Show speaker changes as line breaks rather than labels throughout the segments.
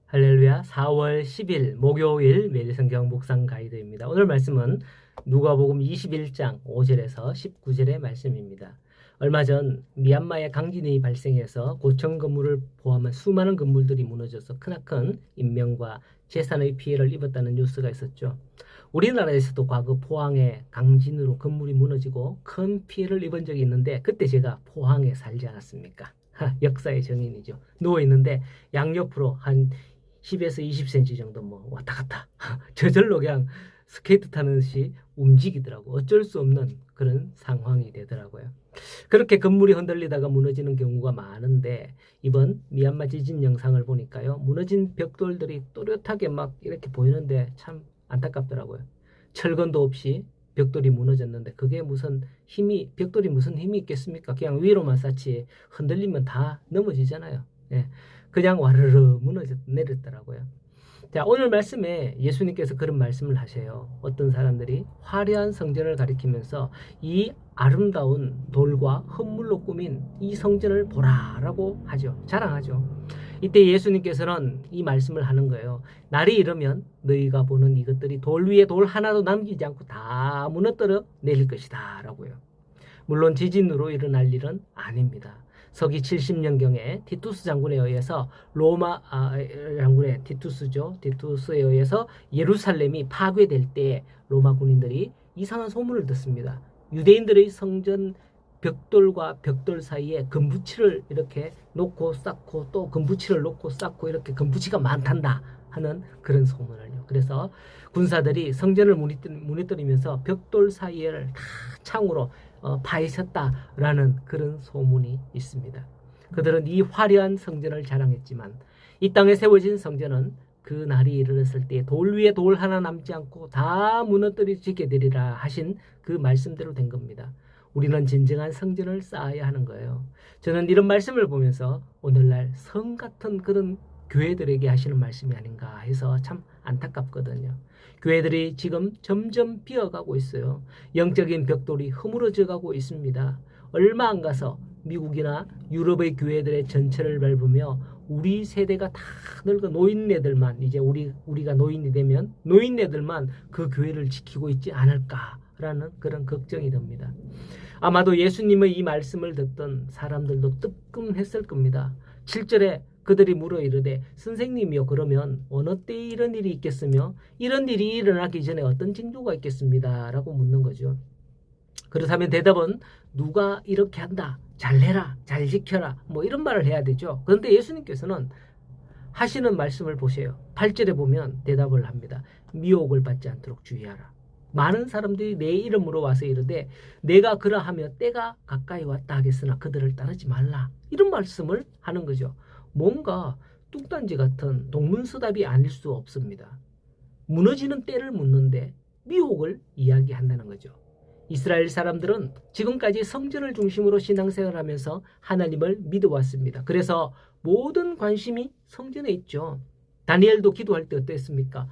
할렐루야. 4월 10일 목요일 매일 성경 묵상 가이드입니다. 오늘 말씀은 누가복음 21장 5절에서 19절의 말씀입니다. 얼마 전 미얀마에 강진이 발생해서 고층 건물을 포함한 수많은 건물들이 무너져서 크나큰 인명과 재산의 피해를 입었다는 뉴스가 있었죠. 우리나라에서도 과거 포항에 강진으로 건물이 무너지고 큰 피해를 입은 적이 있는데 그때 제가 포항에 살지 않았습니까? 역사의 증인이죠. 누워있는데 양옆으로 한 10에서 20cm 정도 왔다 갔다 저절로 그냥 스케이트 타는 듯이 움직이더라고. 어쩔 수 없는 그런 상황이 되더라고요. 그렇게 건물이 흔들리다가 무너지는 경우가 많은데 이번 미얀마 지진 영상을 보니까요, 무너진 벽돌들이 또렷하게 막 이렇게 보이는데 참 안타깝더라고요. 철근도 없이 벽돌이 무너졌는데 그게 벽돌이 무슨 힘이 있겠습니까? 그냥 위로만 쌓지 흔들리면 다 넘어지잖아요. 예. 그냥 와르르 내렸더라고요. 자, 오늘 말씀에 예수님께서 그런 말씀을 하세요. 어떤 사람들이 화려한 성전을 가리키면서 이 아름다운 돌과 흙물로 꾸민 이 성전을 보라라고 하죠. 자랑하죠. 이때 예수님께서는 이 말씀을 하는 거예요. 날이 이르면 너희가 보는 이것들이 돌 위에 돌 하나도 남기지 않고 다 무너뜨려 내릴 것이다 라고요. 물론 지진으로 일어날 일은 아닙니다. 서기 70년경에 티투스 장군에 의해서 장군의 티투스에 의해서 예루살렘이 파괴될 때 로마 군인들이 이상한 소문을 듣습니다. 유대인들의 성전 벽돌과 벽돌 사이에 금붙이를 이렇게 놓고 쌓고 또 금붙이를 놓고 쌓고 이렇게 금붙이가 많단다 하는 그런 소문을요. 그래서 군사들이 성전을 무너뜨리면서 벽돌 사이를 다 창으로 파헤쳤다라는 그런 소문이 있습니다. 그들은 이 화려한 성전을 자랑했지만 이 땅에 세워진 성전은 그 날이 이르렀을 때 돌 위에 돌 하나 남지 않고 다 무너뜨리게 되리라 하신 그 말씀대로 된 겁니다. 우리는 진정한 성전을 쌓아야 하는 거예요. 저는 이런 말씀을 보면서 오늘날 성 같은 그런 교회들에게 하시는 말씀이 아닌가 해서 참 안타깝거든요. 교회들이 지금 점점 비어가고 있어요. 영적인 벽돌이 허물어져 가고 있습니다. 얼마 안 가서 미국이나 유럽의 교회들의 전체를 밟으며 우리 세대가 다 늙어 노인네들만 이제 우리가 노인이 되면 노인네들만 그 교회를 지키고 있지 않을까라는 그런 걱정이 듭니다. 아마도 예수님의 이 말씀을 듣던 사람들도 뜨끔했을 겁니다. 7절에 그들이 물어 이르되 선생님이여 그러면 어느 때에 이런 일이 있겠으며 이런 일이 일어나기 전에 어떤 징조가 있겠습니다 라고 묻는 거죠. 그렇다면 대답은 누가 이렇게 한다, 잘해라, 잘 지켜라 이런 말을 해야 되죠. 그런데 예수님께서는 하시는 말씀을 보세요. 8절에 보면 대답을 합니다. 미혹을 받지 않도록 주의하라. 많은 사람들이 내 이름으로 와서 이르되 내가 그러하며 때가 가까이 왔다 하겠으나 그들을 따르지 말라. 이런 말씀을 하는 거죠. 뭔가 뚝단지 같은 동문서답이 아닐 수 없습니다. 무너지는 때를 묻는데 미혹을 이야기한다는 거죠. 이스라엘 사람들은 지금까지 성전을 중심으로 신앙생활을 하면서 하나님을 믿어왔습니다. 그래서 모든 관심이 성전에 있죠. 다니엘도 기도할 때 어땠습니까?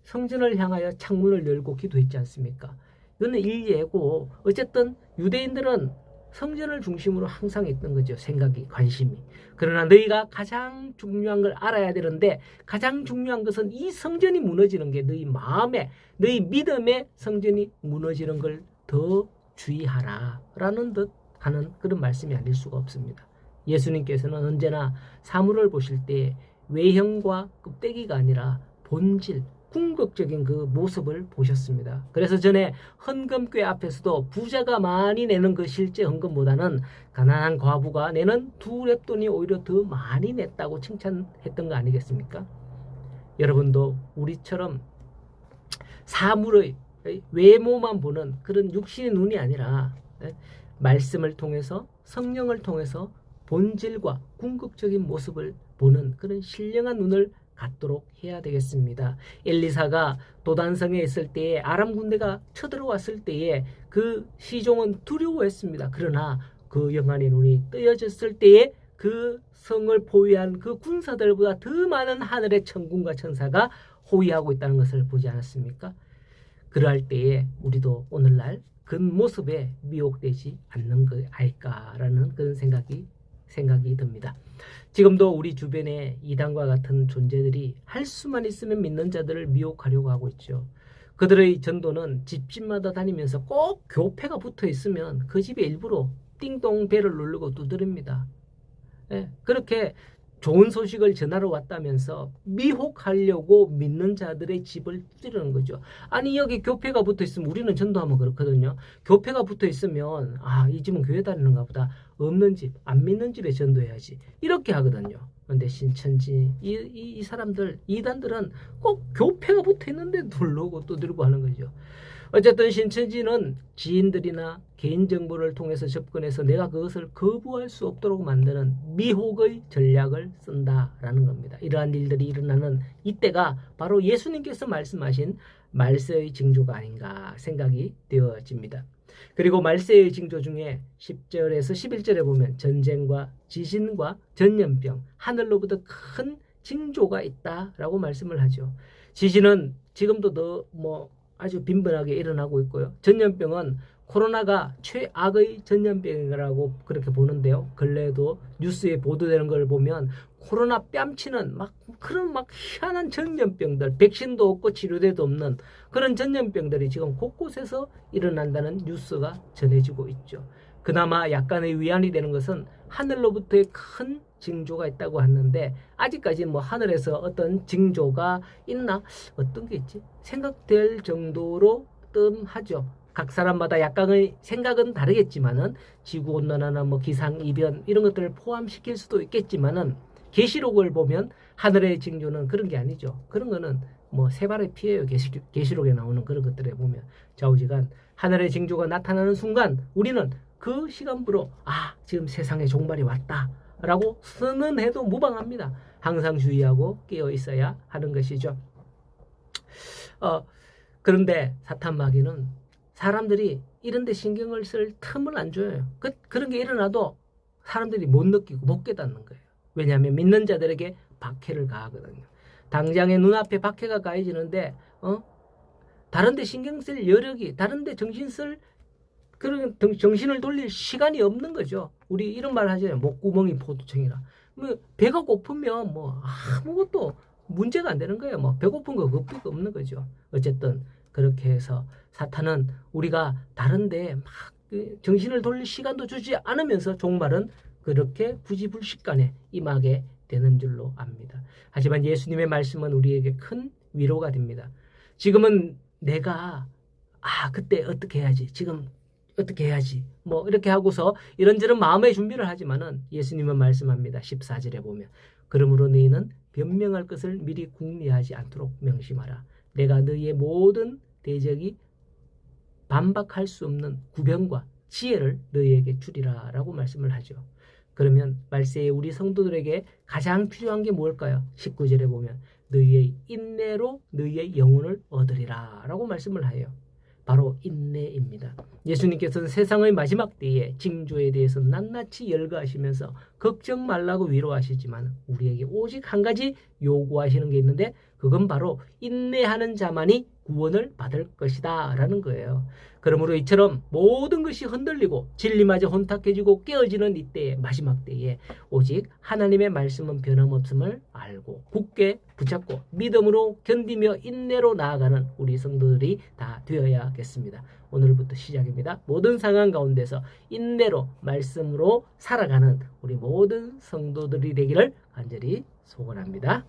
성전을 향하여 창문을 열고 기도했지 않습니까? 이거는 일례고 어쨌든 유대인들은 성전을 중심으로 항상 있던 거죠. 생각이, 관심이. 그러나 너희가 가장 중요한 걸 알아야 되는데 가장 중요한 것은 이 성전이 무너지는 게 너희 마음에, 너희 믿음의 성전이 무너지는 걸 더 주의하라 라는 듯 하는 그런 말씀이 아닐 수가 없습니다. 예수님께서는 언제나 사물을 보실 때 외형과 껍데기가 아니라 본질, 궁극적인 그 모습을 보셨습니다. 그래서 전에 헌금궤 앞에서도 부자가 많이 내는 그 실제 헌금보다는 가난한 과부가 내는 2렙돈이 오히려 더 많이 냈다고 칭찬했던 거 아니겠습니까? 여러분도 우리처럼 사물의 외모만 보는 그런 육신의 눈이 아니라 말씀을 통해서 성령을 통해서 본질과 궁극적인 모습을 보는 그런 신령한 눈을 갖도록 해야 되겠습니다. 엘리사가 도단성에 있을 때에 아람 군대가 쳐들어왔을 때에 그 시종은 두려워했습니다. 그러나 그 영안의 눈이 뜨여졌을 때에 그 성을 포위한 그 군사들보다 더 많은 하늘의 천군과 천사가 호위하고 있다는 것을 보지 않았습니까? 그러할 때에 우리도 오늘날 그 모습에 미혹되지 않는 것 아닐까라는 그런 생각이 생각이 듭니다. 지금도 우리 주변에 이단과 같은 존재들이 할 수만 있으면 믿는 자들을 미혹하려고 하고 있죠. 그들의 전도는 집집마다 다니면서 꼭 교패가 붙어 있으면 그 집에 일부러 띵동 벨을 누르고 두드립니다. 예, 그렇게 좋은 소식을 전하러 왔다면서 미혹하려고 믿는 자들의 집을 두드리는 거죠. 아니 여기 교패가 붙어 있으면 우리는 전도하면 그렇거든요. 교패가 붙어 있으면 이 집은 교회 다니는가 보다. 없는 집, 안 믿는 집에 전도해야지. 이렇게 하거든요. 근데 신천지 이 사람들 이단들은 꼭 교패가 붙어 있는데 누르고 두드리고 하는 거죠. 어쨌든 신천지는 지인들이나 개인정보를 통해서 접근해서 내가 그것을 거부할 수 없도록 만드는 미혹의 전략을 쓴다라는 겁니다. 이러한 일들이 일어나는 이때가 바로 예수님께서 말씀하신 말세의 징조가 아닌가 생각이 되어집니다. 그리고 말세의 징조 중에 10절에서 11절에 보면 전쟁과 지진과 전염병, 하늘로부터 큰 징조가 있다라고 말씀을 하죠. 지진은 지금도 아주 빈번하게 일어나고 있고요. 전염병은 코로나가 최악의 전염병이라고 그렇게 보는데요. 근래에도 뉴스에 보도되는 걸 보면 코로나 뺨치는 그런 희한한 전염병들, 백신도 없고 치료제도 없는 그런 전염병들이 지금 곳곳에서 일어난다는 뉴스가 전해지고 있죠. 그나마 약간의 위안이 되는 것은 하늘로부터의 큰 징조가 있다고 하는데 아직까지 하늘에서 어떤 징조가 있나? 어떤 게 있지? 생각될 정도로 뜸하죠. 각 사람마다 약간의 생각은 다르겠지만은 지구온난화나 기상이변 이런 것들을 포함시킬 수도 있겠지만은 계시록을 보면 하늘의 징조는 그런 게 아니죠. 그런 거는 세발의 피해요. 계시록에 나오는 그런 것들에 보면 좌우지간 하늘의 징조가 나타나는 순간 우리는 그 시간부로 지금 세상의 종말이 왔다 라고 선언해도 무방합니다. 항상 주의하고 깨어 있어야 하는 것이죠. 그런데 사탄 마귀는 사람들이 이런 데 신경을 쓸 틈을 안 줘요. 그런 게 일어나도 사람들이 못 느끼고 못 깨닫는 거예요. 왜냐하면 믿는 자들에게 박해를 가하거든요. 당장에 눈앞에 박해가 가해지는데 다른 데 신경 쓸 여력이, 다른 데 그런 정신을 돌릴 시간이 없는 거죠. 우리 이런 말 하잖아요. 목구멍이 포도청이라. 배가 고프면 아무것도 문제가 안 되는 거예요. 배고픈 거 그것밖에 없는 거죠. 어쨌든 그렇게 해서 사탄은 우리가 다른데 정신을 돌릴 시간도 주지 않으면서 종말은 그렇게 부지불식간에 임하게 되는 줄로 압니다. 하지만 예수님의 말씀은 우리에게 큰 위로가 됩니다. 지금은 내가 그때 어떻게 해야지, 지금 어떻게 해야지 이렇게 하고서 이런저런 마음의 준비를 하지만은 예수님은 말씀합니다. 14절에 보면 그러므로 너희는 변명할 것을 미리 궁리하지 않도록 명심하라. 내가 너희의 모든 대적이 반박할 수 없는 구변과 지혜를 너희에게 주리라 라고 말씀을 하죠. 그러면 말세에 우리 성도들에게 가장 필요한 게 뭘까요? 19절에 보면 너희의 인내로 너희의 영혼을 얻으리라 라고 말씀을 해요. 바로 인내입니다. 예수님께서는 세상의 마지막 때에 징조에 대해서 낱낱이 열거하시면서 걱정 말라고 위로하시지만 우리에게 오직 한 가지 요구하시는 게 있는데 그건 바로 인내하는 자만이 구원을 받을 것이다 라는 거예요. 그러므로 이처럼 모든 것이 흔들리고 진리마저 혼탁해지고 깨어지는 이때에 마지막 때에 오직 하나님의 말씀은 변함없음을 알고 굳게 붙잡고 믿음으로 견디며 인내로 나아가는 우리 성도들이 다 되어야겠습니다. 오늘부터 시작입니다. 모든 상황 가운데서 인내로 말씀으로 살아가는 우리 모든 성도들이 되기를 간절히 소원합니다.